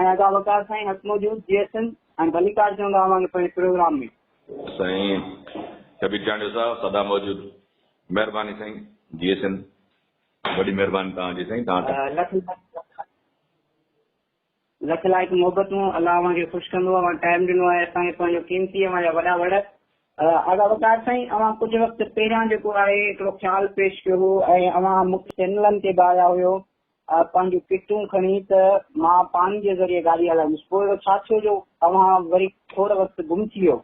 अगा वकार साईं हक मौजूद जीएसएन ऐं मल्लिकार्जुन राव पंहिंजे प्रोग्राम में साईं कबीर चांडियो साहब सदा मौजूद महिरबानी साईं जीएसएन वॾी महिरबानी तव्हांजी साईं तव्हां लख लाइक मोहबतूं अलाह अव्हांखे ख़ुशि कंदो अव्हां टाइम ॾिनो आहे असांखे पंहिंजो कीमती अव्हांजा वॾा वॾा अगा वकार साईं अव्हां कुझु वक़्तु पहिरियां जेको आहे हिकिड़ो ख़्यालु पेश कयो हो ऐं अव्हां मूंखे चैनलनि ते ॻाल्हाया हुयो पंहिंजूं किटूं खणी त मां पाणी जे ज़रिए गाॾी हलाईंदुसि पोइ छा थियो जो अव्हां वरी थोरो वक़्तु गुम थी वियो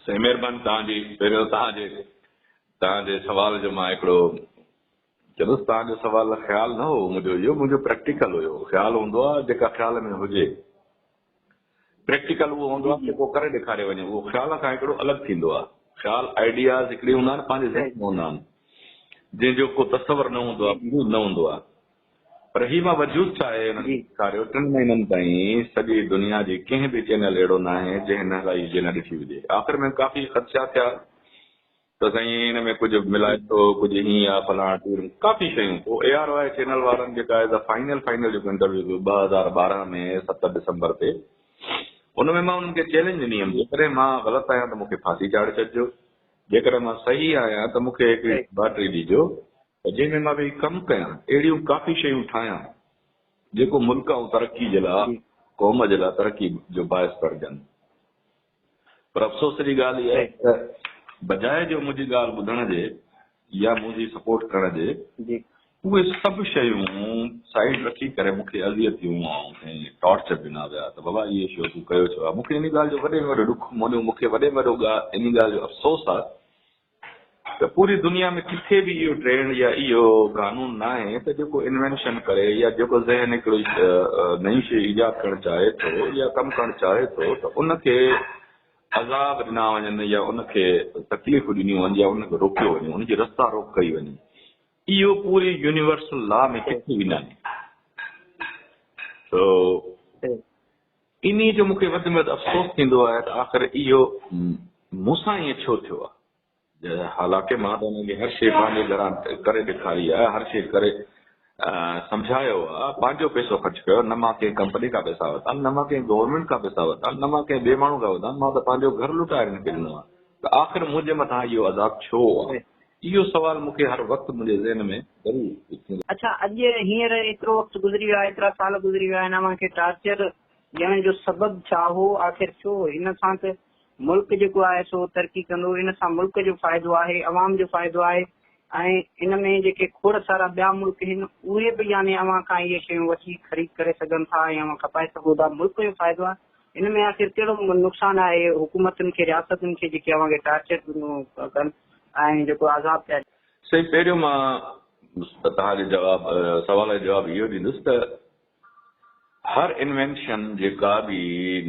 साईं महिरबानी तव्हांजी पहिरियों तव्हांजे सवाल जो मां हिकिड़ो चलोसि तव्हांजो सवाल ख़्यालु न हो मुंहिंजो प्रैक्टिकल हुयो ख़्यालु हूंदो आहे जेका ख़्याल में हुजे प्रैक्टिकल उहो हूंदो आहे जेको करे ॾेखारे वञे उहो ख़्याल खां हिकिड़ो अलॻि थींदो आहे ख़्याल आइडियाज़ हिकिड़ी हूंदा आहिनि पंहिंजे ज़हन में हूंदा आहिनि जंहिंजो को तसवर न हूंदो आहे वजूद न हूंदो आहे पर ही मां वजूद छा आहे हुननि ॾेखारियो 3 महीननि ताईं सॼी दुनिया जी कंहिं बि चैनल अहिड़ो न आहे जंहिं हिन लाइ जे न ॾिठी हुजे आख़िर में काफ़ी ख़दशा थिया त साईं हिन में कुझु मिलाए थो कुझु हीअं आहे फलाणा टूर काफ़ी शयूं पोइ ARY चैनल वारनि जेका आहे फाइनल जेको इंटरव्यू 2012 में 7 दिसंबर ते उन में मां उन्हनि खे चैलेंज ॾिनी हुयमि जेकॾहिं मां ग़लति आहियां त मूंखे फांसी चाढ़े छॾिजो जेकॾहिं मां सही आहियां त मूंखे हिकिड़ी बैटरी ॾिजो जंहिंमें मां वेही कमु कयां अहिड़ियूं काफ़ी शयूं ठाहियां जेको मुल्क ऐं तरक़ी जे लाइ क़ौम जे लाइ तरक़ी जो बाहिस बणजनि पर अफ़सोस जी ॻाल्हि इहा आहे त बजाए जो मुंहिंजी ॻाल्हि ॿुधण जे या मुंहिंजी सपोर्ट करण जे उहे सभु शयूं साइड रखी करे मूंखे अज़ियतियूं ऐं टॉर्चर ॾिना विया त बाबा इहे शो तूं कयो छो आहे मूंखे इन ॻाल्हि जो वॾे में वॾो ॾुख मञियो मूंखे वॾे में वॾो इन ॻाल्हि जो अफ़सोस आहे त पूरी दुनिया में किथे बि इहो ट्रेंड या इहो कानून न आहे त जेको इन्वेंशन करे या जेको ज़हन हिकिड़ी नई शइ ईजाद करणु चाहे थो या कमु करणु चाहे थो त उनखे अज़ाब ॾिना वञनि या उनखे तकलीफ़ूं ॾिनियूं वञनि या उनखे रोकियो वञे उनजी रस्ता रोक कई वञे इहो पूरी यूनिवर्सल लॉ में किथे बि न आहे त इन जो मूंखे वधि में वधि अफ़सोस थींदो आहे त आख़िर इहो मूंसां ईअं छो थियो आहे हालांकि मां त हुनखे हर शइ पंहिंजे घरां करे ॾेखारी आहे हर शइ करे सम्झायो आहे पंहिंजो पैसो ख़र्च कयो न मां कंहिं कंपनी खां पैसा वरिता न मां कंहिं गवर्नमेंट खां पैसा वरिता न मां कंहिं ॿिए माण्हू खां वरिता मां त पंहिंजो घर लुटाए हिनखे ॾिनो आहे त आख़िर मुंहिंजे मथां इहो अज़ाब छो आहे इहो सवाल मूंखे हर वक़्तु मुंहिंजे ज़हन में ज़रूरु अच्छा अॼु हींअर एतिरो वक़्तु गुज़री वियो आहे एतिरा साल गुज़री विया आहिनि अव्हांखे टार्चर ॾियण जो सबबु छा हो आख़िर छो हिन सां त मुल्क जेको आहे सो तरक़ी कंदो इन सां मुल्क जो फ़ाइदो आहे अवाम जो फ़ाइदो आहे ऐं इन में जेके खोड़ सारा ॿिया मुल्क आहिनि उहे बि यानी अव्हां खां इहे शयूं वठी ख़रीद करे सघनि था ऐं अव्हां खपाए सघो था मुल्क जो फ़ाइदो आहे इन में आख़िर कहिड़ो नुक़सानु आहे हुकूमतुनि खे रियासतुनि खे जेके अव्हांखे टार्चर कनि ऐं जेको आज़ादु थिया सही पहिरियों मां तव्हांजे सवाल जो जवाबु इहो ॾींदुसि त हर इन्वेंशन जेका बि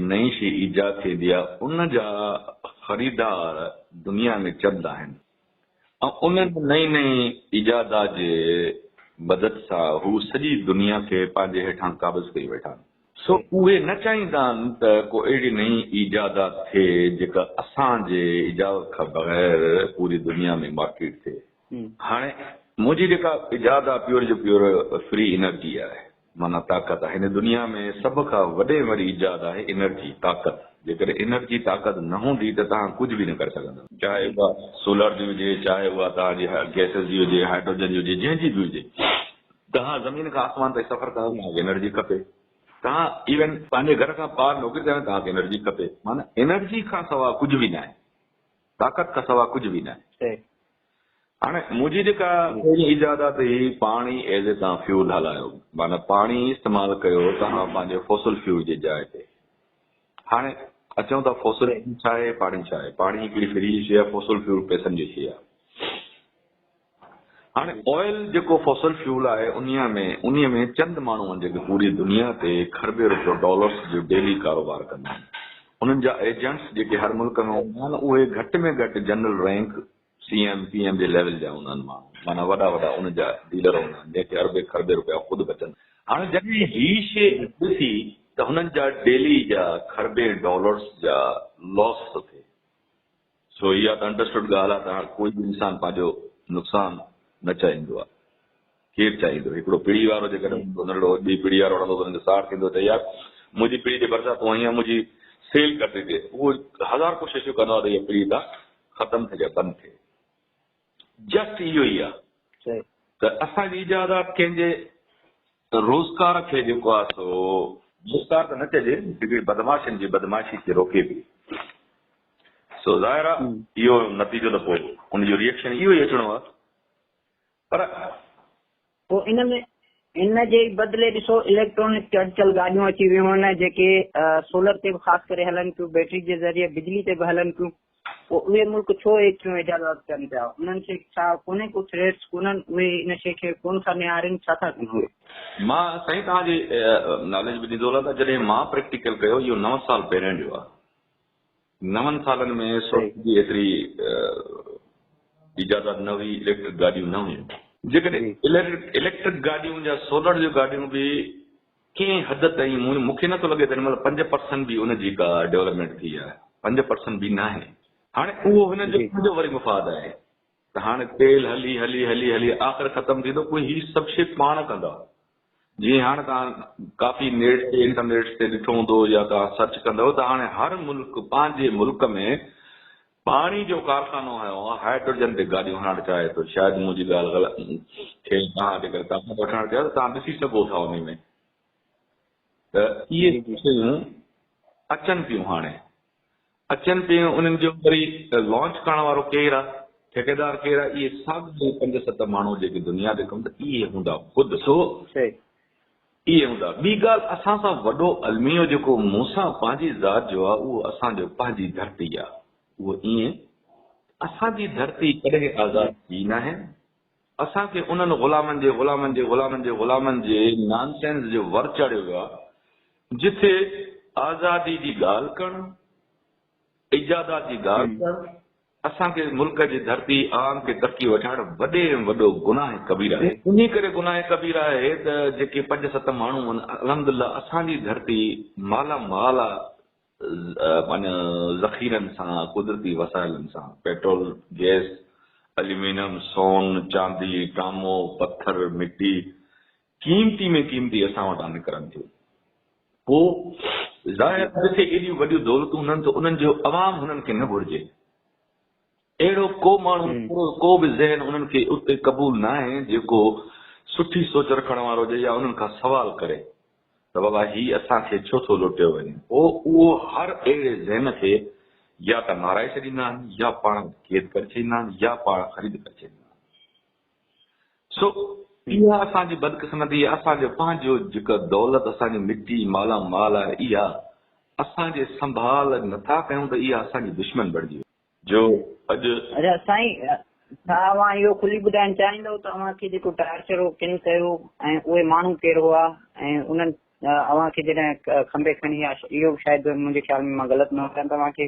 नई शइ ईजाद थींदी आहे उन जा ख़रीदार दुनिया में चंद आहिनि ऐं उन्हनि नई नई ईजादात जे मदद सां हू सॼी दुनिया खे पंहिंजे हेठां काबिज़ कई वेठा आहिनि सो उहे न चाहींदा आहिनि त को अहिड़ी नई ईजादात थिए जेका असांजे इजाज़त खां बग़ैर पूरी दुनिया में मार्केट थिए हाणे मुंहिंजी जेका इजाद आहे प्योर जो प्योर फ्री एनर्जी आहे माना ताक़त आहे हिन दुनिया में सभ खां वॾे वॾी इजाद आहे एनर्जी ताक़त जेकॾहिं एनर्जी ताक़त न हूंदी त तव्हां कुझु बि न करे सघंदा चाहे उहा सोलर जी हुजे चाहे उहा तव्हांजी गैसिस जी हुजे हाइड्रोजन जी हुजे जंहिंजी बि हुजे तव्हां ज़मीन खां आसमान ताईं सफ़र कयो तव्हांखे एनर्जी खपे तव्हां इवन पंहिंजे घर खां ॿाहिरि नौकिरी कयो तव्हांखे एनर्जी खपे माना एनर्जी खां सवाइ कुझु बि न आहे ताक़त खां सवाइ कुझु बि न आहे हाणे मुंहिंजी जेका इजादात हुई पाणी एज़ ए तव्हां फ्यूल हलायो माना पाणी इस्तेमालु कयो तव्हां पंहिंजे फॉसिल फ्यूल जी जाइ ते हाणे अचूं था फॉसिल छा आहे पाणी हिकिड़ी फ्री शइ आहे फॉसिल फ्यूल पैसनि जी शइ आहे हाणे ऑयल जेको फॉसिल फ्यूल आहे उन्हीअ में चंद माण्हू आहिनि जेके पूरी दुनिया ते खरबे रुपयो डॉलर्स जो डेली कारोबार कंदा आहिनि उन्हनि जा एजेंट्स जेके हर मुल्क में हूंदा आहिनि उहे घटि में घटि जनरल रैंक CM PM जे लेवल जा हूंदा आहिनि माण्हू माना वॾा उनजा डीलर हूंदा आहिनि जंहिंखे अरबे खरबे रुपया ख़ुदि बचनि हाणे जॾहिं ही शइ ॾिसी त हुननि जा डेली जा खरबे डॉलर्स जा लॉस थो थिए सो इहा त अंडरस्टूड ॻाल्हि आहे तव्हां कोई बि इंसान पंहिंजो नुक़सानु न चाहींदो आहे केरु चाहींदो हिकिड़ो पीढ़ी वारो जेकॾहिं नंढड़ो ॿी पीढ़ी वारो वणंदो त हुनजो साथ थींदो त यार मुंहिंजी पीढ़ी जे भरिसां तूं हीअं मुंहिंजी सेल कर थी थिए उहो हज़ार कोशिशूं कंदो आहे त हीअ पीढ़ी खां ख़तमु थिए बंदि थिए जस्ट इहो ई आहे त असांजी इजाज़त कंहिंजे रोज़गार खे जेको आहे सो रोज़गार त न चइजे हिकिड़ी बदमाशियुनि जी बदमाशी खे रोके बि सो ज़ाहिर आहे इहो नतीजो त पोइ उनजो रिएक्शन इहो ई अचिणो आहे पर पोइ इन जे बदिले ॾिसो इलेक्ट्रॉनिक चल गाॾियूं अची वियूं आहिनि जेके सोलर ते बि ख़ासि करे हलनि पियूं बैटरी जे ज़रिए बिजली ते बि हलनि पियूं पोइ उहे मुल्क छो एतिरियूं इजाज़त कनि पिया उन्हनि खे छा कोन्हे को थ्रेट्स कोन्हनि उहे इन शइ खे कोन था निहारनि छा था कनि उहे मां साईं तव्हांजी नॉलेज बि ॾींदो आहे जॾहिं मां प्रैक्टिकल कयो इहो 9 साल पहिरियों जो आहे 9 सालनि में जी एतिरी इजाज़त न हुई इलेक्ट्रिक गाॾियूं न हुयूं जेकॾहिं इलेक्ट्रिक गाॾियूं या सोलर जूं गाॾियूं बि कंहिं हद ताईं मूंखे नथो लॻे त हिन महिल 5% बि उनजी का डेवलपमेंट थी आहे 5% बि न आहे हाणे उहो हिनजो वरी मुफ़ाद आहे त हाणे तेल हली हली हली हली आख़िर ख़तमु थींदो कोई हीअ सभु शइ पाण कंदा जीअं हाणे तव्हां काफ़ी नेट ते इंटरनेट ते ॾिठो हूंदो या तव्हां सर्च कंदव त हाणे हर मुल्क पंहिंजे मुल्क में पाणी जो कारखानो हयो आहे हाइड्रोजन ते गाॾियूं हणणु चाहे थो शायदि मुंहिंजी ॻाल्हि ग़लति खे तव्हां जेकर तव्हां वठणु चाहियो त तव्हां ॾिसी सघो था उन में त इहे शयूं अचनि पियूं हाणे अचनि पियूं उन्हनि जो वरी लॉन्च करण वारो केरु आहे ठेकेदार केरु आहे इहे साॻियो 5-7 माण्हू जेके दुनिया ते कमु त इहे हूंदा ख़ुदि सो इहे हूंदा ॿी ॻाल्हि असां सां वॾो अलमियो जेको मूंसां पंहिंजी ज़ात जो आहे उहो असांजो पंहिंजी धरती आहे उहो ईअं असांजी धरती कॾहिं आज़ाद थी न आहे असांखे उन्हनि ग़ुलामनि जे नॉनसेंस जो वर चढ़ियो वियो आहे जिथे आज़ादी जी ॻाल्हि करणु इजाज़त जी ॻाल्हि करणु असांखे मुल्क जी धरती आम खे तरक़ी वठाइणु वॾे में वॾो गुनाह कबीरा आहे उन्ही करे गुनाह कबीरा आहे त जेके 5-7 माण्हू आहिनि अल्हम्दुलिल्लाह असांजी धरती माला माल आहे माना ज़ख़ीरनि सां कुदरती वसाइलनि सां पेट्रोल गैस एल्यूमिनियम सोन चांदी टामो पत्थर मिट्टी क़ीमती में क़ीमती असां वटां निकिरनि थियूं पोइ ज़ाहिर जिथे एॾियूं वॾियूं दौलतूं हुननि त उन्हनि जो अवाम हुननि खे न घुरिजे अहिड़ो को माण्हू को बि ज़हन उन्हनि खे उते क़बूल न आहे जेको सुठी सोच रखण वारो हुजे या उन्हनि खां सवाल करे त बाबा हीउ असांखे छो थो लुटियो वञे पोइ उहो हर अहिड़े ज़हन खे या त माराए छॾींदा आहिनि या पाण क़ैद करे छॾींदा आहिनि या पाण ख़रीद करे छॾींदा आहिनि सो इहा असांजी बदकिस्मती आहे असांजो पंहिंजो जेका दौलत असांजी मिट्टी माला माल आहे इहा असांजे संभाल नथा कयूं त इहा असांजी दुश्मन बणिजी जो अॼु अच्छा साईं तव्हां इहो खुली ॿुधाइण चाहींदव तव्हांखे जेको टार्चर हो किन कयो ऐं उहे माण्हू कहिड़ो हुआ ऐं उन्हनि अव्हांखे जॾहिं खंबे खणी इहो शायदि मुंहिंजे ख़्याल में मां ग़लति न कयां तव्हांखे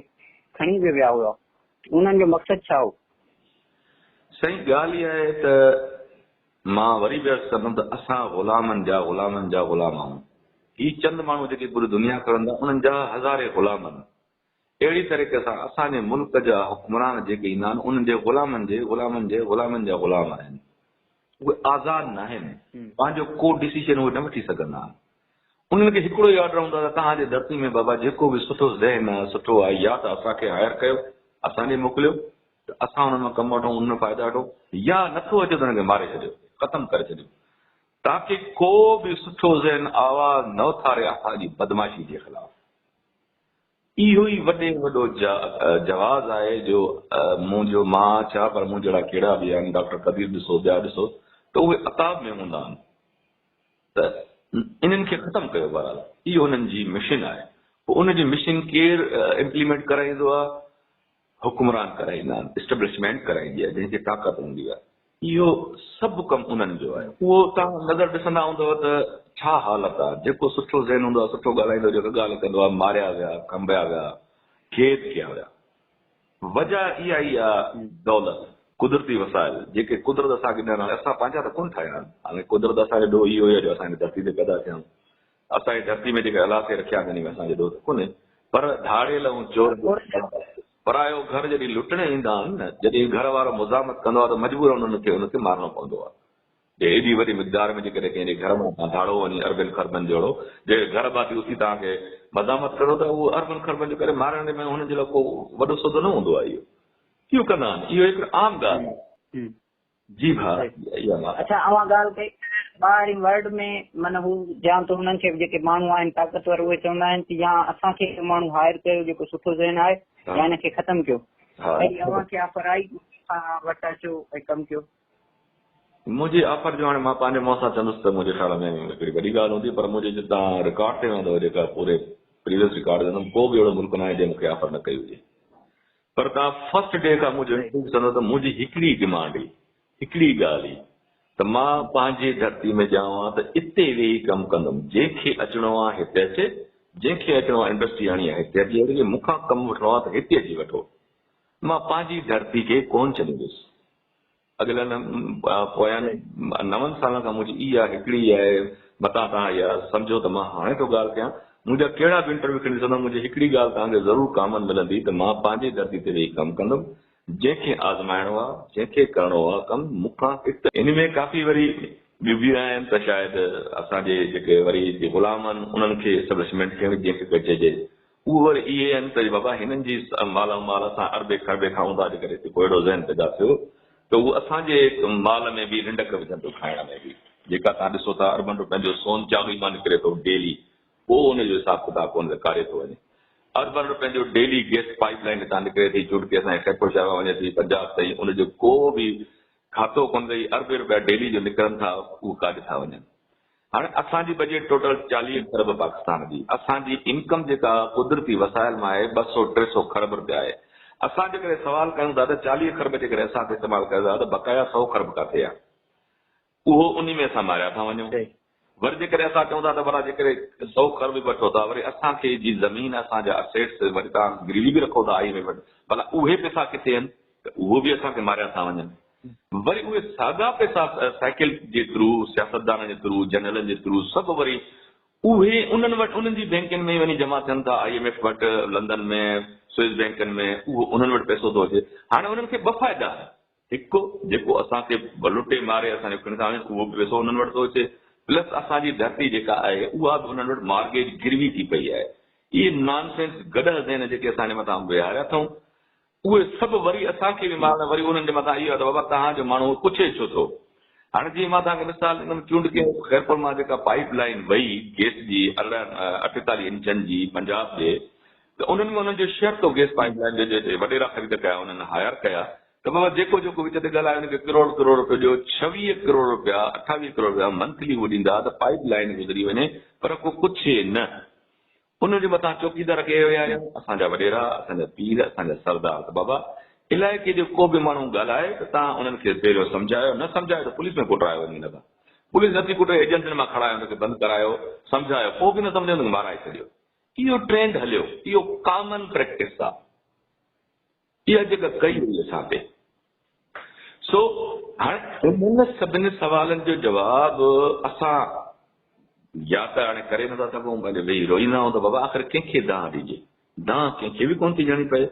खणी बि विया हुआ उन्हनि जो मक़सदु छा हो सही ॻाल्हि इहा आहे त मां वरी बि अर्ज़ु कंदुमि त असां ग़ुलामनि जा ग़ुलाम आहियूं ही चंद माण्हू जेके पूरी दुनिया करनि था उन्हनि जा हज़ारे ग़ुलाम आहिनि अहिड़ी तरीक़े सां असांजे मुल्क जा हुक्मरान जेके ईंदा आहिनि उन्हनि जे ग़ुलामनि जा ग़ुलाम आहिनि उहे आज़ाद न आहिनि पंहिंजो को डिसीजन उहे न वठी सघंदा आहिनि उन्हनि खे हिकिड़ो ई ऑर्डर हूंदो आहे त तव्हांजे धरती में बाबा जेको बि सुठो ज़हन आहे सुठो आहे या त असांखे हायर कयो असांजे मोकिलियो त असां हुन मां कमु वठूं हुन में फ़ाइदा वठूं या नथो अचे त हुनखे मारे छॾियो ख़तमु करे छॾियो ताकी को बि सुठो ज़हन आवाज़ न उथारे असांजी बदमाशी जे ख़िलाफ़ इहो ई वॾे में वॾो जवाज़ आहे जो मुंहिंजो मां छा पर मूं जहिड़ा कहिड़ा बि आहिनि डॉक्टर कबीर ॾिसो ॿिया ॾिसो त उहे अताब में हूंदा आहिनि त इन्हनि खे ख़तमु कयो बहरहाल इहो हुननि जी मिशन आहे पोइ उनजी मिशन केरु इम्प्लीमेंट कराईंदो आहे हुकुमरान कराईंदा आहिनि इस्टेब्लिशमेंट कराईंदी आहे जंहिंजी ताक़त हूंदी आहे इहो सभु कमु उन्हनि जो आहे उहो तव्हां नज़र ॾिसंदा हूंदव त छा हालत आहे जेको सुठो ज़हन हूंदो आहे सुठो ॻाल्हाईंदो जेको ॻाल्हि कंदो आहे मारिया विया खंबिया विया क़ैद कया विया वजह इहा ई आहे दौलत कुदरती वसाइल जेके कुदरत असांखे ॾियण असां पंहिंजा त कोन ठाहिया आहिनि हाणे कुदरत असांजो ॾोह इहो ई आहे जो असांजी धरती ते पैदा थिया असांजी धरती में जेके अलाह खे रखिया आहिनि असांजो ॾोह त कोन्हे पर धाड़ियल ऐं चोर परायो घर जॾहिं लुटण ईंदा आहिनि न जॾहिं घर वारो मुज़ामत कंदो आहे त मजबूरन हुनखे मारणो पवंदो आहे एॾी वॾी मिक़दार में जेकॾहिं कंहिंजे घर मां तव्हां धाड़ो वञी अरबनि ख़रबनि जहिड़ो जे घर बाती उथी तव्हांखे मज़ामत करो त उहो अरबनि ख़रबनि जो करे मारण में हुननि जे लाइ को वॾो सौदो न हूंदो आहे। इहो कंदा आहिनि, इहो हिकिड़ो आम ॻाल्हि आहे। जी भाउ, अच्छा अवां ॻाल्हि कई ॿाहिरि वर्ल्ड में माना हू या त हुननि खे जेके माण्हू आहिनि ताक़तवर उहे चवंदा आहिनि कि या असांखे माण्हू हायर कयो जेको सुठो ज़हन आहे या हिनखे ख़तमु कयो, ऐं अवां खे ऑफर आई वटि अचो ऐं कमु कयो। मुंहिंजी ऑफर जो हाणे मां पंहिंजे मुंहं सां चवंदुसि त मुंहिंजे ख़्याल में हिकिड़ी वॾी ॻाल्हि हूंदी, पर मुंहिंजे तव्हां रिकॉर्ड ते वेंदव जेका पूरे प्रीवियस रिकॉर्ड कंदुमि, को बि अहिड़ो मुल्क न आहे जंहिं मूंखे ऑफर न कई हुजे। पर तव्हां फर्स्ट डे खां मुंहिंजो ॾिसंदव त मुंहिंजी हिकिड़ी डिमांड हुई, हिकिड़ी ॻाल्हि हुई त मां पंहिंजी धरती में ॼावां त इते वेही कमु कंदुमि, जंहिंखे अचिणो आहे हिते अचे, जंहिंखे अचिणो आहे इंडस्ट्री आणी आहे हिते अची, मूंखां कमु वठिणो आहे त हिते अची वठो। मां पंहिंजी धरती खे कोन छॾींदुसि। अॻिले पोयां 9 सालनि खां मुंहिंजी इहा हिकिड़ी आहे, मतां तव्हां इहा सम्झो त मां हाणे थो ॻाल्हि कयां, मुंहिंजा कहिड़ा बि इंटरव्यू खणी ॾिसंदुमि, मुंहिंजी हिकिड़ी ॻाल्हि तव्हांखे ज़रूरु कॉमन मिलंदी त मां पंहिंजी धरती ते वेही कमु कंदुमि, जंहिंखे आज़माइणो आहे, जंहिंखे करिणो आहे कमु मूंखां हिते। इन में काफ़ी वरी ॿियूं बि आहिनि त शायदि असांजे जेके वरी गुलाम आहिनि उन्हनि खे एस्टेब्लिशमेंट खे जंहिंखे चइजे, उहे वरी इहे आहिनि त बाबा हिननि जी माल असां अरबे खरबे खाऊं था, जेकॾहिं जेको अहिड़ो ज़हन पैदा थियो त उहो असांजे माल में बि रिंडक विझंदो खाइण में बि। जेका तव्हां ॾिसो था अरबन रुपयनि जो सोन चांदी मां निकिरे थो डेली, पोइ उनजो हिसाब किताब कोन कारे थो वञे। अरबन रुपयनि जो डेली गैस पाइप लाइन हितां निकिरे थी, चुटकी असांजे ख़ैरपुर शहर में वञे थी पंजाब ताईं, उनजो को बि खातो कोन अथई। अरबे रुपया डेली जो निकिरनि था, उहो काॾे था वञनि। हाणे असांजी बजट टोटल 40 खरब पाकिस्तान जी, असांजी इनकम जेका कुदरती वसाइल मां आहे 200-300 खरब रुपया आहे। असां जेकॾहिं सवाल कयूं था त 40 खरब जेकॾहिं असांखे इस्तेमालु कयो था त बक़ाया 100 खरब किथे आहे, उहो उन में असां मारिया था वञूं। वरी जेकॾहिं असां चऊं था त भला जेकॾहिं 100 खरब बि वठो था, वरी असांखे जी ज़मीन असांजा असेट्स वरी तव्हां गिरवी बि रखो था आई में वटि, भला उहे पैसा किथे आहिनि, त उहो बि असांखे मारिया था वञनि। वरी उहे साॻा पैसा साइकिल जे थ्रू, सियासतदान जे थ्रू, जनरलनि जे थ्रू सभु वरी उहे उन्हनि वटि उन्हनि जी बैंकुनि में वञी जमा थियनि था, IMF वटि, लंदन में, स्विस बैंकुनि में, उहो उन्हनि वटि पैसो थो अचे। हाणे उन्हनि खे 2 फ़ाइदा आहिनि, हिकु जेको असांखे लुटे मारे असांजो खणी था वञनि उहो बि पैसो उन्हनि वटि थो अचे, प्लस असांजी धरती जेका आहे उहा बि उन्हनि वटि मार्गेज गिरवी थी पई आहे। इहे नॉनसेंस गॾ ज़हन जेके असांजे मथां विहारिया अथऊं, उहे सभु वरी असांखे बि माल वरी उन्हनि जे मथां इहो आहे त बाबा तव्हांजो माण्हू पुछे छो थो। हाणे जीअं मां तव्हांखे मिसाल ॾींदुमि, चूंड के ख़ैरपुर मां जेका पाइप लाइन वई गैस जी 48 इंचनि जी पंजाब जे, त उन्हनि में उन्हनि जो शेयर थो गैस पाइप लाइन जे वॾेरा ख़रीद कया, उन्हनि हायर कया, त बाबा जेको जेको विच ते ॻाल्हाए हुनखे करोड़ रुपयो ॾियो, 26 करोड़ रुपया 28 करोड़ रुपया मंथली उहो ॾींदा त पाइप लाइन गुज़री वञे, पर को पुछे न। उनजे मथां चौकीदार कया विया आहिनि असांजा वॾेरा, असांजा पीर, असांजा सरदार। त बाबा इलाइक़े जो को बि माण्हू ॻाल्हाए त तव्हां उन्हनि खे पहिरियों सम्झायो, न सम्झायो त पुलिस में कुटायो वञी। न पुलिस नथी कुटे, एजेंटनि मां खणायो, हुनखे बंदि करायो, सम्झायो, पोइ बि न सम्झो त माराए छॾियो। इहो ट्रेंड हलियो, इहो कॉमन प्रैक्टिस आहे, इहा जेका कई हुई असां ते। सो हाणे उन्हनि सभिनी सवालनि जो जवाबु असां या त हाणे करे नथा सघूं, पंहिंजे वेही रोईंदा आहियूं त बाबा आख़िर कंहिंखे दांह ॾिजे, दांह कंहिंखे बि कोन थी ॾियणी पए।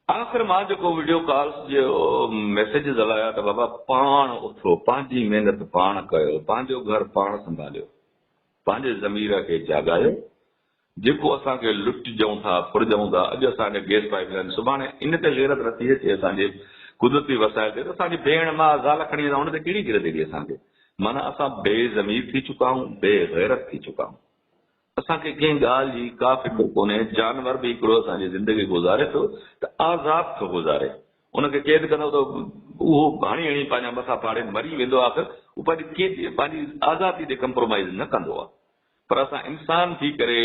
आख़िर मां जेको वीडियो कॉल्स जो मैसेजिस हलाया त बाबा पाण उथो, पंहिंजी महिनत पाण कयो, पंहिंजो घर पाण संभालियो, पंहिंजे ज़मीर खे जाॻायो। जेको असांखे लुटिजऊं था, फुरजऊं था, अॼु असांजे गैस पाइप लाइन, सुभाणे इन ते ग़ैरत नथी अचे असांजे कुदरती वसाइल ते, त असांजी भेण मां ज़ाल खणी वेंदा हुन ते कहिड़ी ग़ैरत ईंदी असांखे। माना असां बेज़मीर थी चुका आहियूं, बेग़ैरत थी चुका आहियूं। असांखे कंहिं ॻाल्हि जी का फिक्र कोन्हे। जानवर बि हिकिड़ो असांजी ज़िंदगी गुज़ारे थो त आज़ादु थो गुज़ारे, उनखे क़ैद कंदो त उहो हणी हणी पंहिंजा मथां फाड़े मरी वेंदो आहे, उहो पंहिंजी आज़ादी ते कंप्रोमाइज़ न कंदो आहे। पर असां इंसान थी करे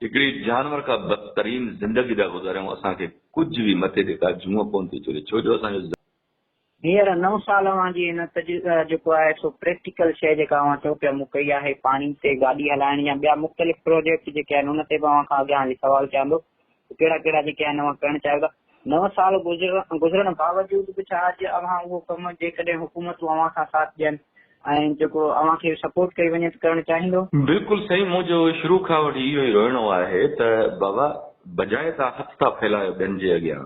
हिकिड़ी जानवर खां बदतरीन ज़िंदगी था गुज़ारियूं, असांखे कुझु बि मथे ते का जूअ कोन थी चुरे, छो जो असांजो हींअर 9 साल जी हिन जेको आहे सो प्रैक्टिकल शइ जेका अवां चओ पिया मूं कई आहे, पाणी ते गाॾी हलाइण या ॿिया मुख़्तलिफ़ प्रोजेक्ट जेके आहिनि उन ते बि अव्हां खां अॻियां हली सुवाल कयां थो, कहिड़ा कहिड़ा जेके आहिनि अव्हां करणु चाहियो था। 9 साल गुज़रण बावजूद बि छा अॼु अव्हां उहो कमु जेकॾहिं हुकूमतूं अव्हां खां साथ ॾियनि ऐं जेको अव्हां खे सपोर्ट कई वञे त करणु चाहींदो? बिल्कुलु सही। मुंहिंजो शुरू खां वठी इहो ई रहणो आहे त बाबा बजाए तव्हां हथ था फैलायो ॿियनि जे अॻियां,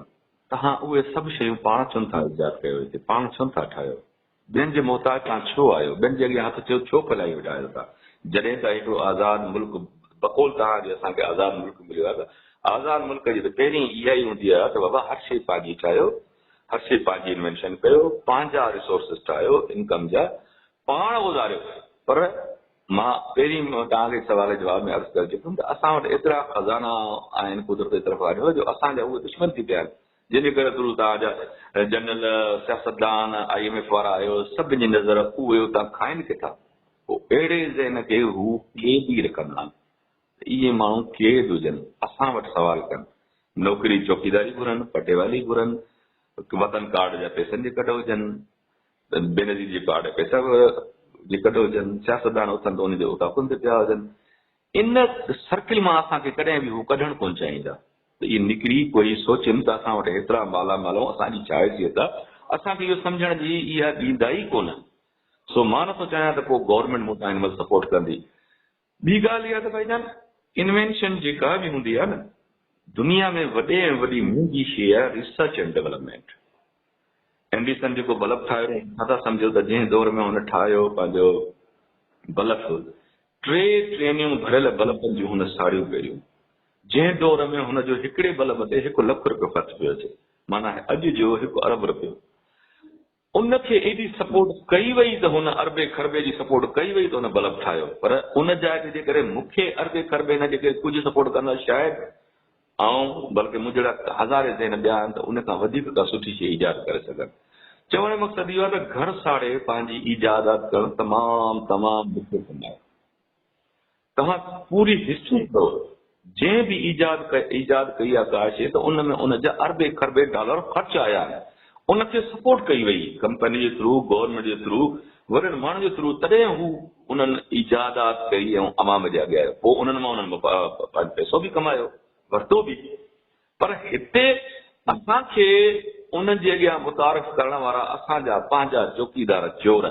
तव्हां उहे सभु शयूं पाण छो था इजाद कयो, हिते पाण छो था ठाहियो। ॿियनि जे मोहताज तव्हां छो आहियो, ॿियनि जे अॻियां हथ छो फैलाई विझायो था। जॾहिं त हिकिड़ो आज़ाद मुल्क बक़ौल तव्हांजे असांखे आज़ाद मुल्क मिलियो आहे, त आज़ाद मुल्क जी त पहिरीं इहा ई हूंदी आहे त बाबा हर शइ पंहिंजी ठाहियो, हर शइ पंहिंजी इन्वेंशन कयो, पंहिंजा रिसोर्सिस ठाहियो, इनकम जा पाण गुज़ारियो। पर मां पहिरीं तव्हांखे सवाल जे जवाब में अर्ज़ु करे चुकुमि त असां वटि एतिरा खज़ाना आहिनि कुदरत जे तरफ़ां ॾियो जो असांजा उहे दुश्मन थी पिया आहिनि, जंहिंजे करे थ्रू तव्हांजा जनरल सियासतदान IMF वारा आयो, सभिनी जी नज़र उहे उतां खाइनि किथां। पोइ अहिड़े ज़हन खे हू के बि रखंदा आहिनि, इहे माण्हू केर बि हुजनि असां वटि सवाल कनि, नौकिरी चौकीदारी घुरनि, पटेवाली घुरनि, वतन कार्ड जा पैसनि जे कढ हुजनि, बेनज़ीर जे कार्ड पैसा जे कढ हुजनि, सियासतदान उथनि त उनजे उताकुनि ते पिया हुजनि। इन सर्किल मां असांखे कॾहिं बि हू कढणु कोन चाहींदा। त इहे निकिरी कोई सोचनि त असां वटि एतिरा मालामाल ऐं असांजी छा हैसियत आहे, असांखे इहो सम्झण जी इहा ॾींदा ई कोन। सो मां नथो चाहियां त पोइ गवर्नमेंट मूंखां हिन महिल सपोर्ट कंदी। ॿी ॻाल्हि इहा त भाईजान इन्वेंशन जेका बि हूंदी आहे न, दुनिया में वॾे में वॾी मुंहिंजी शइ आहे रिसर्च एंड डेवलपमेंट। एंडिसन जेको बल्ब ठाहियो, नथा सम्झो त जंहिं दौर में हुन ठाहियो पंहिंजो बल्ब, 3 ट्रेनियूं भरियल बल्बनि जूं हुन साड़ियूं पहिरियूं, जंहिं दौर में हुनजो हिकिड़े बल्ब ते ₹1 लख ख़र्च पियो अचे, माना अॼु जो ₹1 अरब रुपयो। उनखे एॾी सपोर्ट कई वई त हुन अरबे खरबे जी सपोर्ट कई वई त हुन बल्ब ठाहियो। पर उन जाइ ते जेकॾहिं मूंखे अरबे खरबे न जेके कुझु सपोर्ट कंदा शायदि, ऐं बल्कि मुंहिंजा हज़ारे ज़हन ॿिया आहिनि त उन खां वधीक का सुठी शइ ईजाद करे सघनि। चवण जो मक़सदु इहो आहे त घर साड़े पंहिंजी ईजादात करणु तमामु ॾुखियो कंदा आहियो। तव्हां पूरी हिस्ट्री करो, जंहिं बि ईजाद कई आहे का शइ त उन में उन जा अरबे खरबे डॉलर ख़र्च आया आहिनि, उनखे सपोर्ट कई वई कंपनी जे थ्रू, गवर्नमेंट जे थ्रू, वॾनि माण्हुनि जे थ्रू, तॾहिं हू उन्हनि ईजादात कई ऐं अवाम जे अॻियां आयो। पोइ उन्हनि मां उन्हनि पैसो बि कमायो, वरितो बि। पर हिते असांखे उन्हनि जे अॻियां मुतारफ़ करण वारा असांजा पंहिंजा चौकीदार चोर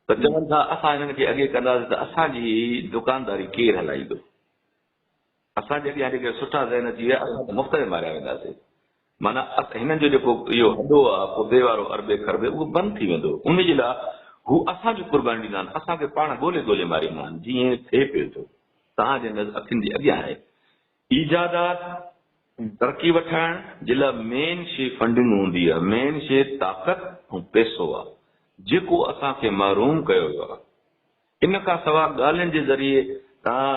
त चवनि था असां हिननि खे अॻे कंदासीं त असांजी दुकानदारी केरु हलाईंदो। असांजे अॻियां जेके सुठा ज़हन थी विया असां त मुफ़्त में मारिया वेंदासीं। माना हिननि जो जेको इहो हदो आहे पुदे वारो अरबे खरबे उहो बंदि थी वेंदो। उनजे लाइ हू असांजो कुर्बानी ॾींदा आहिनि, असांखे पाण ॻोल्हे मारींदा आहिनि जीअं थिए पियो थो। तव्हांजे अखियुनि जे अॻियां आहे ईजादात तरक़ी वठाइण जे लाइ मेन शइ फंडिंग हूंदी आहे, मेन शइ ताक़त ऐं पैसो आहे जेको असांखे महरूम कयो वियो आहे। इन खां सवाइ ॻाल्हियुनि जे ज़रिए तव्हां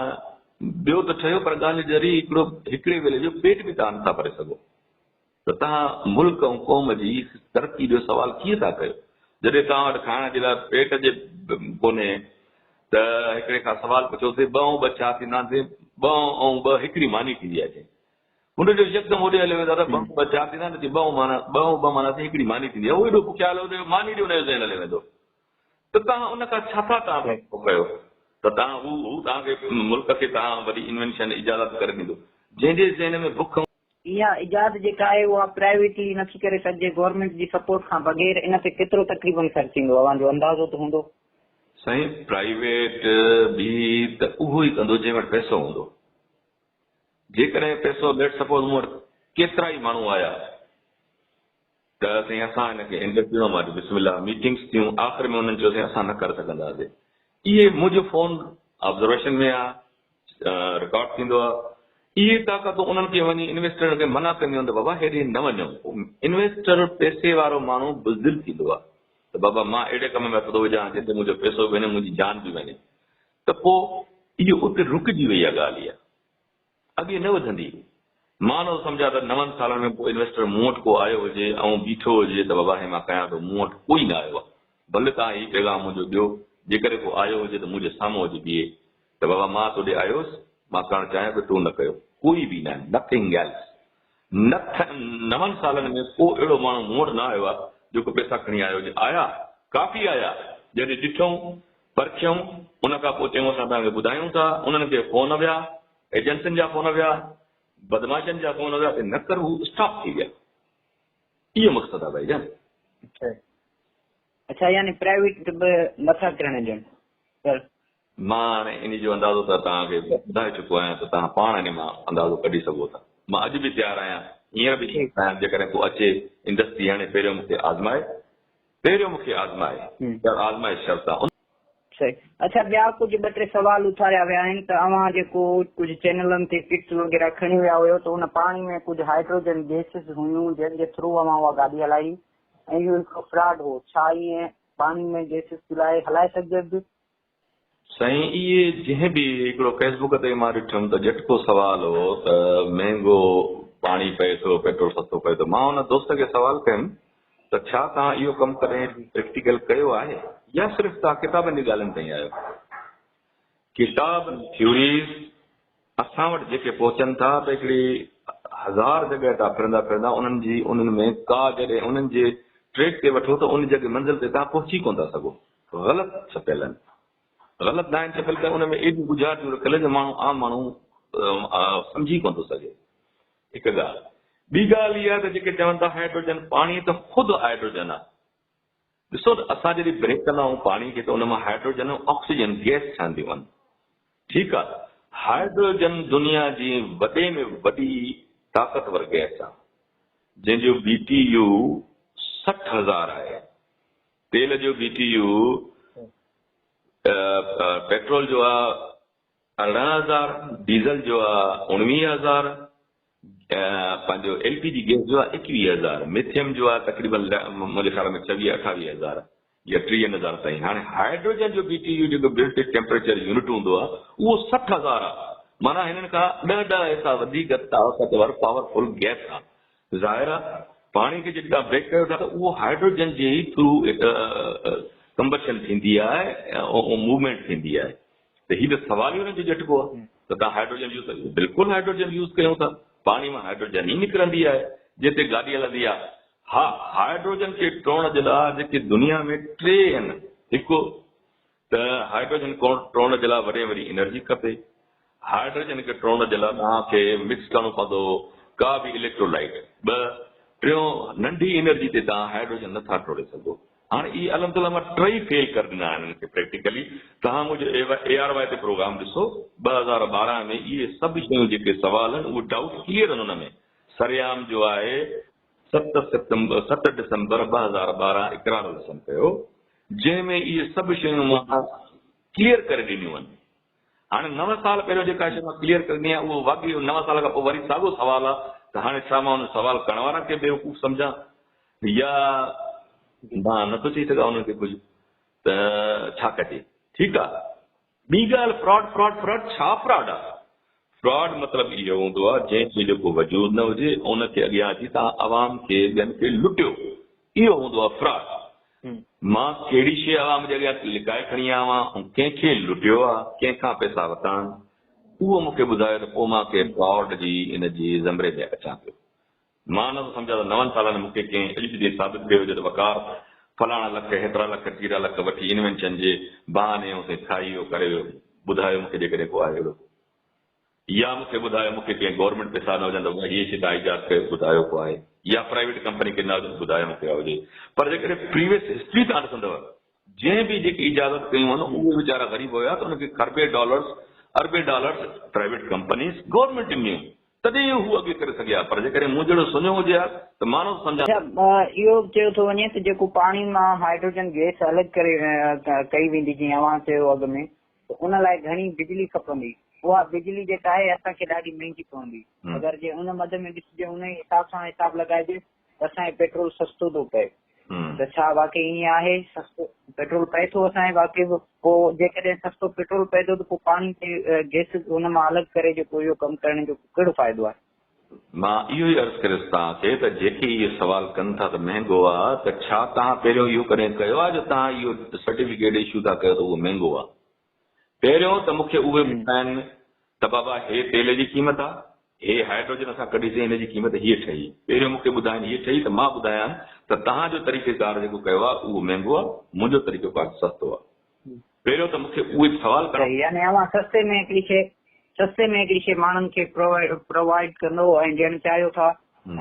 ॿियो त ठहियो, पर ॻाल्हि जे ज़रिए हिकिड़े वेले जो पेट बि तव्हां नथा भरे सघो। त तव्हां मुल्क ऐं क़ौम जी तरक़ी जो सवाल कीअं था कयो जॾहिं तव्हां वटि खाइण जे लाइ पेट जे कोन्हे। त हिकिड़े खां सवाल पुछियोसीं 2 ऐं 2 छा थींदा? 2 ऐं 2 हिकिड़ी मानी थींदी आहे। हुनजो यकदमि होॾे हले वेंदो आहे 2 ऐं 2 छा थींदा? 2 ऐं 2 माना हिकिड़ी मानी थींदी आहे। उहो एॾो ख़्यालु हुनजो मानी ॾे हुनजो ज़हन हले वेंदो। त तव्हां उन खां छा था तव्हां कयो त तव्हां हू तव्हांखे मुल्क खे तव्हां वरी इन्वेंशन इजाज़त करे ॾींदो जंहिंजे ज़हन में बुख। इहा इजाद जेका आहे उहा प्राइवेटली नथी करे सघिजे, गवर्नमेंट जी सपोर्ट खां बग़ैर। इन ते केतिरो तक़रीबन ख़र्च ईंदो अव्हांजो अंदाज़ो त हूंदो? साईं प्राइवेट बि त उहो ई कंदो जंहिं वटि पैसो हूंदो। जेकॾहिं पैसो लेट सपोज मूं वटि केतिरा ई माण्हू आया त साईं असां हिनखे इंटरव्यू मां बिस्मिल्लाह मीटिंग्स थियूं, आख़िर में हुननि चयो साईं असां न करे सघंदासीं। इहे मुंहिंजो फोन ऑब्जर्वेशन में आहे, रिकॉर्ड थींदो आहे। इहे ताक़तूं उन्हनि खे वञी इन्वेस्टर खे मना कंदियूं आहिनि त बाबा हेॾे न वञो। इन्वेस्टर पैसे वारो माण्हू बुज़दिल थींदो आहे त बाबा मां अहिड़े कम में हथो विझां जिते मुंहिंजो पैसो बि वञे, मुंहिंजी जान बि वञे। त पोइ इहो उते रुकिजी वई आहे ॻाल्हि। इहा अॻे न वधंदी। मां न सम्झा त 9 सालनि में पोइ इन्वेस्टर मूं वटि को आयो हुजे ऐं बीठो हुजे त बाबा हे मां कयां थो, मूं वटि कोई न आयो आहे। भले तव्हां हीउ पैगाम मुंहिंजो ॾियो, जेकॾहिं को आयो हुजे त मुंहिंजे साम्हूं हुजे बीहे त बाबा मां तोॾे आयोसि, मां करणु चाहियां पियो, तूं न कयो। कोई बि न, नथिंग एल्स। 9 सालनि में को अहिड़ो माण्हू मूं वटि न आयो आहे जेको पैसा खणी आयो हुजे। आया काफ़ी आया, जॾहिं ॾिठूं परखियूं उन खां पोइ चयूं असां तव्हांखे ॿुधायूं था। उन्हनि खे फोन विया, एजेंसियुनि जा फोन विया, बदमाशनि जा फोन विया, न कर हू स्टॉप थी विया। इहो मक़सदु आहे भाई जान। अच्छा, यानी प्राइवेट नथा करण ॾियनि। मां हाणे इन जो अंदाज़ो त तव्हांखे ॿुधाए चुको आहियां त तव्हां पाण इन मां अंदाज़ो कढी सघो था। मां अॼु बि तयारु आहियां, हींअर बि जेकॾहिं को अचे इंडस्ट्री हाणे पहिरियों मूंखे आज़माए पहिरियों मूंखे आज़माए शर्त आहे। सही। अच्छा, ॿिया कुझु 2-3 सवाल उथारिया विया आहिनि त अव्हां जेको कुझु चैनलनि ते किट्स वग़ैरह खणी विया हुयो त उन पाणी में कुझु हाइड्रोजन गैसिस हुयूं जंहिंजे थ्रू अव्हां उहा गाॾी हलाई ऐं इहो हिकिड़ो फ्रॉड हो। छा ईअं पाणी में गैसिस हलाए सघिजे? साईं, इहे जंहिं बि हिकिड़ो फेसबुक ते मां ॾिठुमि त झटको सुवाल हो त महांगो पाणी पए थो, पेट्रोल सस्तो पए थो। मां हुन दोस्त खे सवाल कयुमि त छा तव्हां इहो कमु कॾहिं प्रैक्टिकल कयो आहे या सिर्फ़ु तव्हां किताबनि जी ॻाल्हियुनि ताईं आहियो? किताब थ्योरीज़ असां वटि जेके पहुचनि था त हिकिड़ी 1000 जॻह था फिरंदा उन्हनि में का जॾहिं उन्हनि जे ट्रेक ते वठो त उन जॻह मंज़िल ते तव्हां पहुची कोन था सघो। ग़लति छपियल आहिनि, ग़लति न आहिनि छपियल त उन में एॾी गुजारिश रखियल जो माण्हू आम माण्हू सम्झी कोन थो सघे। हिकु ॻाल्हि। ॿी ॻाल्हि इहा त जेके चवनि था हाइड्रोजन, पाणी त ख़ुदि हाइड्रोजन आहे। ॾिसो त असां जॾहिं ब्रेक कंदा आहियूं पाणी खे त उन मां हाइड्रोजन ऐं ऑक्सीजन गैस ठहंदियूं आहिनि। ठीकु आहे। हाइड्रोजन दुनिया जी वॾे में वॾी ताक़तवर गैस आहे जंहिंजो BTU 60,000 आहे। तेल जो BTU पेट्रोल जो आहे 18,000, डीज़ल जो आहे 19,000, पंहिंजो LPG गैस जो आहे 21,000, मिथियम जो आहे तक़रीबन मुंहिंजे ख़्याल में 26-28,000 या 30,000 ताईं। हाणे हाइड्रोजन जो BTU जेको ब्रिटिश टेम्परेचर यूनिट हूंदो आहे उहो 60,000 आहे। माना हिननि खां 10 हिसा वधीक ताक़तवर पावरफुल गैस आहे। ज़ाहिर आहे पाणी खे जेका ब्रेक कयो था त उहो हाइड्रोजन जे ई थ्रू कंबशन थींदी आहे ऐं मूवमेंट थींदी आहे। त हीउ त सवाल ई हुनजो झटको आहे त तव्हां हाइड्रोजन यूज़ कयो। बिल्कुलु हाइड्रोजन यूज़ कयूं था, पाणी मां हाइड्रोजन ई निकिरंदी आहे जिते गाॾी हलंदी आहे। हा, हाइड्रोजन खे टोड़ण जे लाइ जेके दुनिया में 3 आहिनि, हिकु त हाइड्रोजन टोड़ण जे लाइ वॾी एनर्जी खपे। हाइड्रोजन खे टोड़ण जे लाइ तव्हांखे मिक्स करणो पवंदो का बि इलेक्ट्रोलाइट। 2, टियों नंढी एनर्जी ते तव्हां हाइड्रोजन नथा टोड़े सघो। हाणे इहे अलहमदिल्ला मां 3 फेल करे ॾिना आहिनि हिनखे प्रैक्टिकली। तव्हां मुंहिंजो ARY ते प्रोग्राम ॾिसो 2012 में इहे सभु शयूं जेके सवाल आहिनि उहे डाउट क्लियर आहिनि। हुन में सरेआम जो आहे 7 डिसंबर 2012 इकरार रसम कयो जंहिंमें इहे सभु शयूं मां क्लियर करे ॾिनियूं आहिनि। हाणे 9 साल पहिरियों जेका शइ मां क्लियर करे ॾिनी आहे उहो वाक़ई 9 साल खां पोइ वरी साॻियो सवाल आहे त हाणे छा मां हुन सवाल करण वारा खे बेवकूफ़ सम्झां या मां नथो चई सघां हुनखे कुझु त छा कजे। ठीकु आहे। ॿी ॻाल्हि फ्रॉड छा फ्रॉड आहे? फ्रॉड मतिलबु इहो हूंदो आहे जंहिंजो जेको वजूद न हुजे उनखे अॻियां अची तव्हां आवाम खे ॿियनि खे लुटियो, इहो हूंदो आहे फ्रॉड। मां कहिड़ी शइ आवाम जे अॻियां लिकाए खणी आयो आहियां ऐं कंहिंखे लुटियो आहे, कंहिंखां पैसा वरिता आहिनि, उहो मूंखे ॿुधायो त पोइ मां कंहिं फ्रॉड जी इन जी ज़मरे में अचां पियो। मां नथो सम्झां त 9 सालनि मूंखे कंहिं अॼु ॾींहुं साबित कयो हुजे त वकार फलाणा लख, हेतिरा लख, 13 लख वठी इन्वेंशन जे बहाने उते ठाही वियो करे वियो। ॿुधायो मूंखे जेकॾहिं को आहे अहिड़ो, या मूंखे ॿुधायो मूंखे कंहिं गवर्नमेंट पैसा न हुजनि त हीअ शइ तव्हां इजाद कयो, ॿुधायो को आहे, या प्राइवेट कंपनी खे न हुजनि ॿुधायो मूंखे हुजे। पर जेकॾहिं प्रीवियस हिस्ट्री तव्हां ॾिसंदव जंहिं बि जेकी इजाज़त कयूं आहिनि उहे वीचारा ग़रीब हुया त उनखे अरबे डॉलर्स प्राइवेट कंपनीज़ गवर्नमेंट ॾिनियूं तॾहिं हू अॻे करे सघिया। पर जेकॾहिं मूं जहिड़ो सुञो हुजे हा त माण्हू सम्झा। इहो चयो थो वञे त जेको पाणी मां हाइड्रोजन गैस अलॻि करे कई वेंदी जीअं अव्हां चयो अॻु में, त उन लाइ घणी बिजली खपंदी। उहा बिजली जेका आहे असांखे ॾाढी महांगी पवंदी। अगरि जे उन मद में ॾिसिजे उन हिसाब सां हिसाब लॻाइजे त असांखे पेट्रोल सस्तो थो पए। त छा वाकई ईअं आहे सस्तो पेट्रोल पए थो असांजे वाकई? पोइ जेकॾहिं सस्तो पेट्रोल पए थो त पोइ पाणी खे गैस उन मां अलॻि करे जेको इहो कमु करण जो कहिड़ो फ़ाइदो आहे? मां इहो ई अर्ज़ु करियुसि तव्हांखे त जेके इहे सवाल कनि था त महांगो आहे, त छा तव्हां पहिरियों इहो कॾहिं कयो आहे जो तव्हां इहो सर्टिफिकेट इशू था कयो त उहो महांगो आहे? पहिरियों त मूंखे उहे ॿुधाइनि त बाबा हे तेल जी क़ीमत आहे, हे हाइड्रोजन असां कढीसीं हिन जी क़ीमत हीअ ठही। पहिरियों मूंखे ॿुधाइनि हीअ ठही त मां ॿुधायां त तव्हांजो तरीक़ेकार जेको कयो आहे उहो महांगो आहे, मुंहिंजो तरीक़ेकार सस्तो आहे। पहिरियों त मूंखे उहे सवाल करणु, यानी अव्हां सस्ते में हिकिड़ी शइ माण्हुनि खे प्रोवाइड कंदो ऐं ॾियणु चाहियो था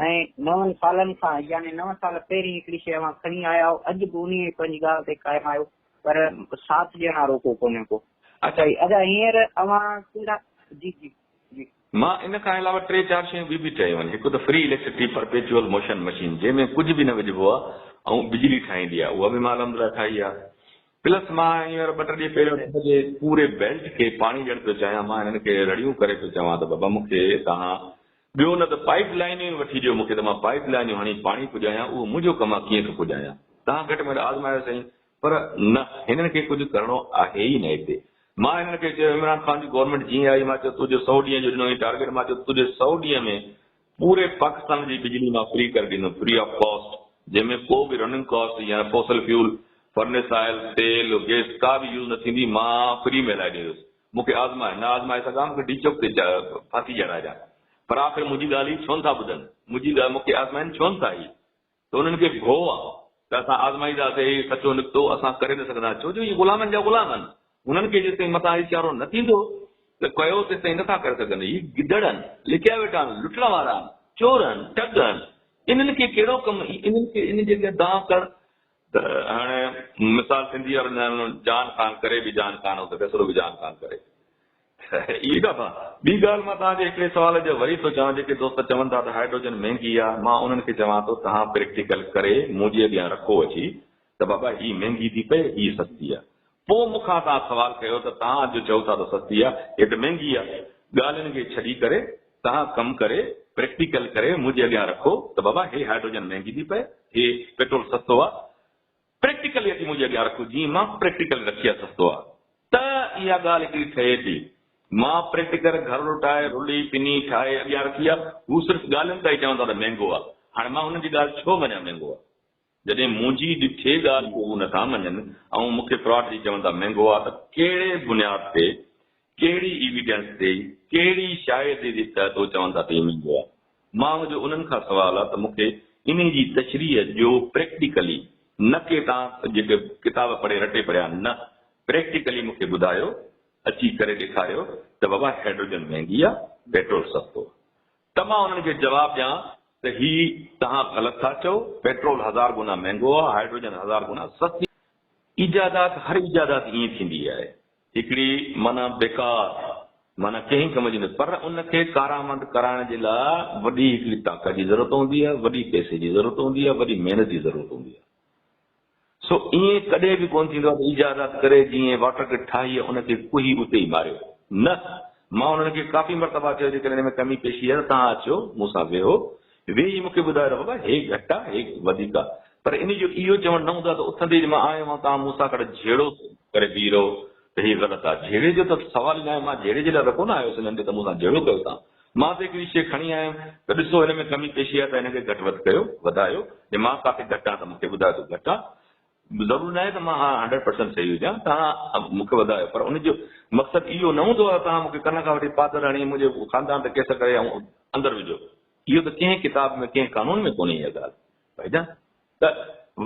ऐं 9 सालनि खां यानी 9 साल पहिरीं हिकिड़ी शइ अव्हां खणी आया आहियो, अॼु बि उन पंहिंजी ॻाल्हि ते क़ाइमु आहियो पर साथ ॾियण वारो कोन्हे को। अच्छा हींअर अव्हां जी जी जी मां इन खां अलावा 3-4 शयूं ॿी बि चयूं आहिनि। हिकु त free electricity perpetual motion machine, जंहिंमें कुझु बि न विझिबो आहे ऐं बिजली ठाहींदी आहे, उहा बि मां अलहमदिल्ला ठाही आहे। प्लस मां हींअर 2-3 ॾींहं पहिरियों पूरे बेल्ट खे पाणी ॾियणु पियो चाहियां। मां हिननि खे रड़ियूं करे पियो चवां त बाबा मूंखे तव्हां ॿियो न त पाइप लाइनियूं वठी ॾियो मूंखे, त मां पाइप लाइनियूं हणी पाणी पुॼायां, उहो मुंहिंजो कमु आहे, कीअं थो पुॼायां। तव्हां घटि में घटि आज़मायो साईं, पर न, हिननि खे कुझु करिणो आहे ई न हिते। मां हिननि खे चयो इमरान ख़ान जी गवर्नमेंट जीअं आई, मां चयो तुंहिंजो 100 ॾींहं जो ॾिनो टारगेट, मां चयो तुंहिंजे 100 ॾींहं में पूरे पाकिस्तान जी बिजली मां फ्री करे ॾींदुमि, फ्री ऑफ कॉस्ट, जंहिंमें को बि रनिंग कॉस्ट या फॉसल फ्यूल फर्नेस ऑयल तेल गैस का बि यूज़ न थींदी, मां फ्री में लाइ ॾींदुसि। मूंखे आज़माए न आज़माए सघां, मूंखे डी चौक ते फांसी ॼाणाइजां, पर आख़िर मुंहिंजी ॻाल्हि ई छो नथा ॿुधनि, मुंहिंजी ॻाल्हि मूंखे आज़माइनि छो नथा ई। त उन्हनि खे भो आहे त असां आज़माईंदासीं, सचो निकितो, असां करे न सघंदा, छो जो इहे ग़ुलामनि जा ग़ुलाम आहिनि। उन्हनि खे जेसिताईं मथां इशारो न थींदो त कयो, तेसिताईं नथा करे सघनि। हीअ गिदड़ आहिनि, लिकिया वेठा आहिनि, लुटण वारा आहिनि, चोर आहिनि, ठग आहिनि। इन्हनि खे कहिड़ो कमु, इन्हनि खे इन जे दांव करणु। त हाणे मिसाल सिंधी वारनि जान खान करे बि जान खान, त फैसलो बि जान खान करे। इहा ॻाल्हि आहे। ॿी ॻाल्हि मां तव्हांजे हिकिड़े सुवाल जो वरी थो चवां, जेके दोस्त चवनि था त हाइड्रोजन महांगी आहे, मां उन्हनि खे चवां थो तव्हां प्रैक्टिकल करे मुंहिंजे अॻियां रखो अची त बाबा हीअ महांगी थी पए, हीअ सस्ती आहे। पोइ मूंखां तव्हां सवाल कयो त तव्हां अॼु चओ था त सस्ती आहे, हे त महांगी आहे। ॻाल्हियुनि खे छॾी करे तव्हां कमु करे प्रैक्टिकल करे मुंहिंजे अॻियां रखो त बाबा हे हाइड्रोजन महांगी थी पए, हे पेट्रोल सस्तो आहे, प्रैक्टिकली अची मुंहिंजे अॻियां रखो, जीअं मां प्रैक्टिकल रखी आहे सस्तो आहे। त इहा ॻाल्हि हिकिड़ी ठहे थी। मां प्रैक्टिकल घर लुटाए रुली पिनी ठाहे अॻियां रखी आहे, हू सिर्फ़ु ॻाल्हियुनि ताईं चवंदा त महांगो आहे। हाणे मां हुननि जी ॻाल्हि छो मञां महांगो आहे, जॾहिं मुंहिंजी ॾिठे ॻाल्हि को हू नथा मञनि ऐं मूंखे फ्रॉड जी चवनि था महांगो आहे, त कहिड़े बुनियाद ते, कहिड़ी एविडेंस ते, कहिड़ी शाइ ते तहत उहो चवनि था त हीअ महांगो आहे। मां मुंहिंजो उन्हनि खां सवाल आहे त मूंखे इन जी तशरीह जो प्रैक्टिकली, न के तव्हां जेके किताब पढ़े रटे पढ़िया, न प्रैक्टिकली मूंखे ॿुधायो, अची करे ॾेखारियो त बाबा हाइड्रोजन महांगी आहे, पेट्रोल सस्तो आहे। त मां उन्हनि खे जवाबु ॾियां त ही तव्हां ग़लति था चओ, पेट्रोल 1000 गुना महांगो आहे, हाइड्रोजन 1000 गुना सस्ती। इजादात, हर इजादात ईअं थींदी आहे, हिकिड़ी माना बेकार, माना कंहिं कम जी न, पर उनखे कारामंद कराइण जे लाइ वॾी हिकिड़ी ताक़त जी ज़रूरत हूंदी आहे, वॾी पैसे जी ज़रूरत हूंदी आहे, वॾी महिनत जी ज़रूरत हूंदी आहे। सो ईअं कॾहिं बि कोन थींदो आहे त इजादात करे जीअं वाटर खे ठाही आहे उनखे कुही उते ई मारियो, न। मां उन्हनि खे काफ़ी मरतबा चयो जेकॾहिं हिन में कमी पेशी आहे त तव्हां अचो मूंसां वेहो, वेही मूंखे ॿुधायो बाबा हे घटि आहे, हे वधीक आहे। पर इन जो इहो चवणु न हूंदो आहे त उथंदे मां आयो आहियां, तव्हां मूंसां गॾु जहिड़ो करे बीह रहो त हीअ ग़लति आहे। जहिड़े जो त सवाल न आहे, मां जहिड़े जे लाइ रखो न आयोसि हिननि त मूंसां जहिड़ो कयो तव्हां। मां त हिकिड़ी शइ खणी आयुमि त ॾिसो हिन में कमी पेशी आहे त हिनखे घटि वधि कयो, वधायो, जे मां काथे घटि आहे त मूंखे ॿुधायो त घटि आहे। ज़रूरी न आहे त मां 100% सही हुजां, तव्हां मूंखे वधायो, पर उनजो मक़सदु इहो न हूंदो आहे तव्हां मूंखे कन खां वठी पादर हणी मुंहिंजे ख़ानदान ते केस करे ऐं अंदरि विझो। इहो त कंहिं किताब में, कंहिं कानून में कोन्हे इहा ॻाल्हि भाईजान। त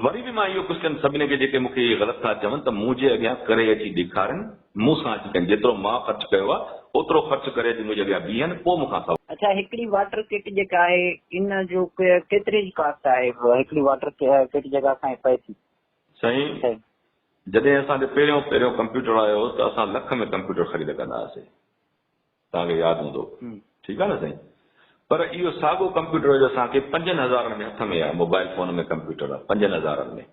वरी बि मां इहो क्वेश्चन सभिनी खे जेके मूंखे इहे ग़लति था चवनि त मुंहिंजे अॻियां करे अची ॾेखारनि, मूंसां अची कनि, जेतिरो मां ख़र्चु कयो आहे ओतिरो ख़र्चु करे अची मुंहिंजे अॻियां बीहनि, पोइ मूंखां सवाल। अच्छा, हिकिड़ी वाटर किट जेका आहे इन जो केतिरे जी कास्ट आहे? हिकिड़ी वाटर किट जेका असांखे पए थी साईं, जॾहिं असांजो पहिरियों कंप्यूटर आयो त असां लख में कंप्यूटर ख़रीद कंदा हुआसीं, तव्हांखे यादि हूंदो, ठीकु आहे न साईं। पर इहो साॻियो कंप्यूटर जो असांखे 5000 में हथ में आहे, मोबाइल फोन में कंप्यूटर आहे 5000 में।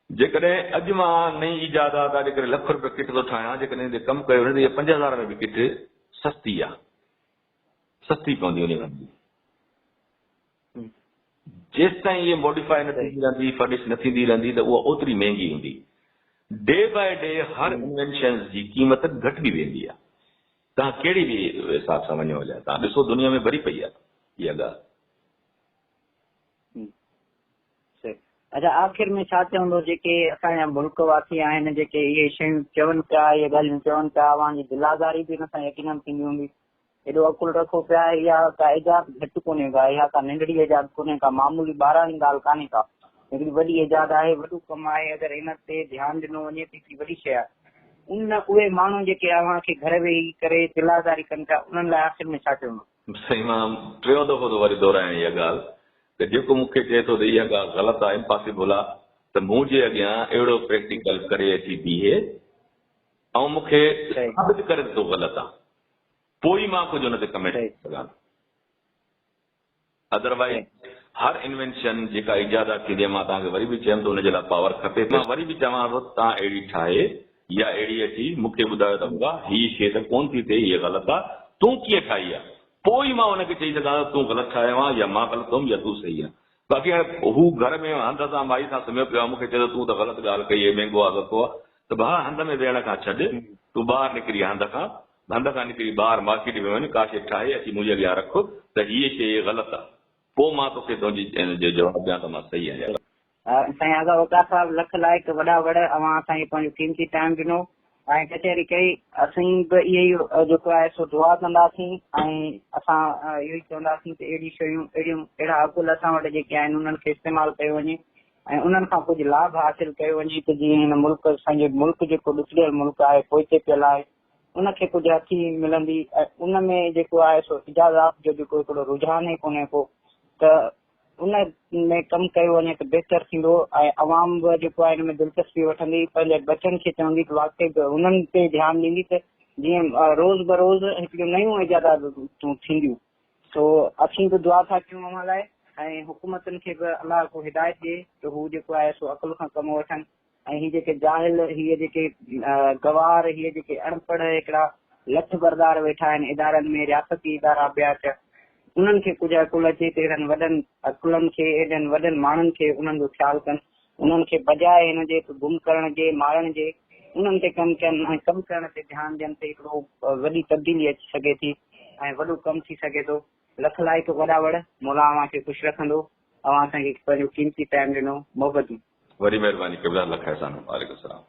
जेकॾहिं अॼु मां नई इजादात आहे, जेकॾहिं लख रुपए किट थो ठाहियां, जेकॾहिं कमु कयो त 5000 में बि किट सस्ती आहे, सस्ती पवंदी उन। जेसि ताईं इहे मॉडिफाई न थींदी रहंदी, फर्निश न थींदी रहंदी त उहा ओतिरी महांगी हूंदी। डे बाय डे हर इन्वेंशन जी क़ीमत घटि बि वेंदी आहे। तव्हां कहिड़ी बि हिसाब सां वञो हलिया, तव्हां ॾिसो दुनिया में भरी पई आहे इहा ॻाल्हि। अच्छा, आख़िर में छा चवंदो, जेके असांजा मुल्क वासी आहिनि जेके इहे शयूं चवनि पिया, इहे ॻाल्हियूं चवनि पिया, अवां जी दिलाज़ारी बि हिन सां यकीनन थींदी हूंदी। एॾो अकुल रखो पिया, इहा का इजाद घटि कोन्हे का, इहा का नंढड़ी इजाद कोन्हे का, मामूली ॿारहं ॻाल्हि कान्हे का, हिकिड़ी वॾी इजाद आहे, वॾो कमु आहे। अगरि इन ते ध्यानु ॾिनो वञे त हिकिड़ी वॾी शइ आहे। उहे माण्हू जेके अव्हां खे घर वेही करे दिलाज़ारी कनि पिया, उन्हनि लाइ आख़िर में छा चवंदो? साईं, मां टियों दफ़ो थो वरी दोहरायां इहा ॻाल्हि त जेको मूंखे चए थो त इहा ॻाल्हि ग़लति आहे, इम्पॉसिबल आहे, त मुंहिंजे अॻियां अहिड़ो प्रैक्टिकल करे अची बीहे ऐं मूंखे साबित करे थो ग़लति आहे, पोइ मां कुझु हुन ते कमेंट करे सघां। अदरवाइज़ हर इन्वेंशन जेका इजाद थींदी आहे मां तव्हांखे वरी बि चयमि त हुनजे लाइ पावर खपे। मां वरी बि चवां थो तव्हां अहिड़ी ठाहे या अहिड़ी अची मूंखे ॿुधायो त बाबा हीअ शइ त कोन थी थिए, हीअ ग़लति आहे, तूं कीअं ठाही आहे, पोइ मां हुनखे चई सघां त तूं ग़लति ठाहियो आहे या मां ग़लति हुउमि या तूं सही आहे। बाक़ी हाणे हू घर में हंध सां माई सां सुम्हियो पियो आहे, मूंखे चए तूं त ग़लति ॻाल्हि कई आहे, महांगो आहे सस्तो आहे, त भाउ हंध में वेहण खां छॾ, तूं ॿाहिरि निकिरी हंध खां निकिरी ॿाहिरि मार्केट में वञ, का शइ ठाहे अची मुंहिंजे अॻियां रख त हीअ शइ ग़लति आहे, पोइ मां तोखे तुंहिंजी जवाबु ॾियां त मां सही आहियां। साईं आगा वकार साहब लख लाइक वॾा वॾ अवां असांखे पंहिंजो कीमती टाइम ॾिनो ऐं कचहरी कई। असीं बि इहो ई जेको आहे सो दुआ कंदासीं ऐं असां इहो ई चवंदासीं त अहिड़ी शयूं अहिड़ा अकुल असां वटि जेके आहिनि उन्हनि खे इस्तेमालु कयो वञे ऐं उन्हनि खां कुझु लाभ हासिल कयो वञे त जीअं हिन मुल्क असांजे मुल्क जेको ॾुखियल मुल्क आहे पोइते पियल आहे उनखे कुझु हथी मिलंदी ऐं उन में जेको आहे सो इजाज़त जो जेको हिकिड़ो रुझान ई कोन्हे को त उन में कमु कयो वञे त बहितर थींदो ऐं अवाम बि जेको आहे हिन में दिलचस्पी वठंदी, पंहिंजे बचनि खे चवंदी त वाकई उन्हनि ते ध्यानु ॾींदी त जीअं रोज़ बरोज़ हिकिड़ियूं नयूं इजाज़तूं थींदियूं। सो असीं बि दुआ था कयूं अव्हां लाइ ऐं हुकूमतनि खे बि अलाह को हिदायत ॾिए त हू जेको आहे सो अकुल खां कमु वठनि ऐं हीअ जेके जाहिल हीअ जेके गवार हीअ जेके अनपढ़ हिकिड़ा लठ बरदार वेठा आहिनि इदारनि में, रियासती इदारा ॿिया थिया, उन्हनि खे कुझु अकुल अचे त अहिड़नि वॾनि अकुलनि खे एॾनि वॾनि माण्हुनि खे उन्हनि जो ख़्यालु कनि, उन्हनि खे बजाए हिन जे गुम करण जे मारण जे उन्हनि ते कमु कनि ऐं कमु करण ते ध्यानु ॾियनि त हिकिड़ो वॾी तब्दीली अची सघे थी ऐं वॾो कमु थी सघे थो। लख लाइक वॾा वड़ मौला अव्हां खे ख़ुशि रखंदो। अव्हां असांखे पंहिंजो कीमती टाइम ॾिनो, मोहबत वरी महिरबानी क़िबला, लख एहसान। वालेकुम सलाम।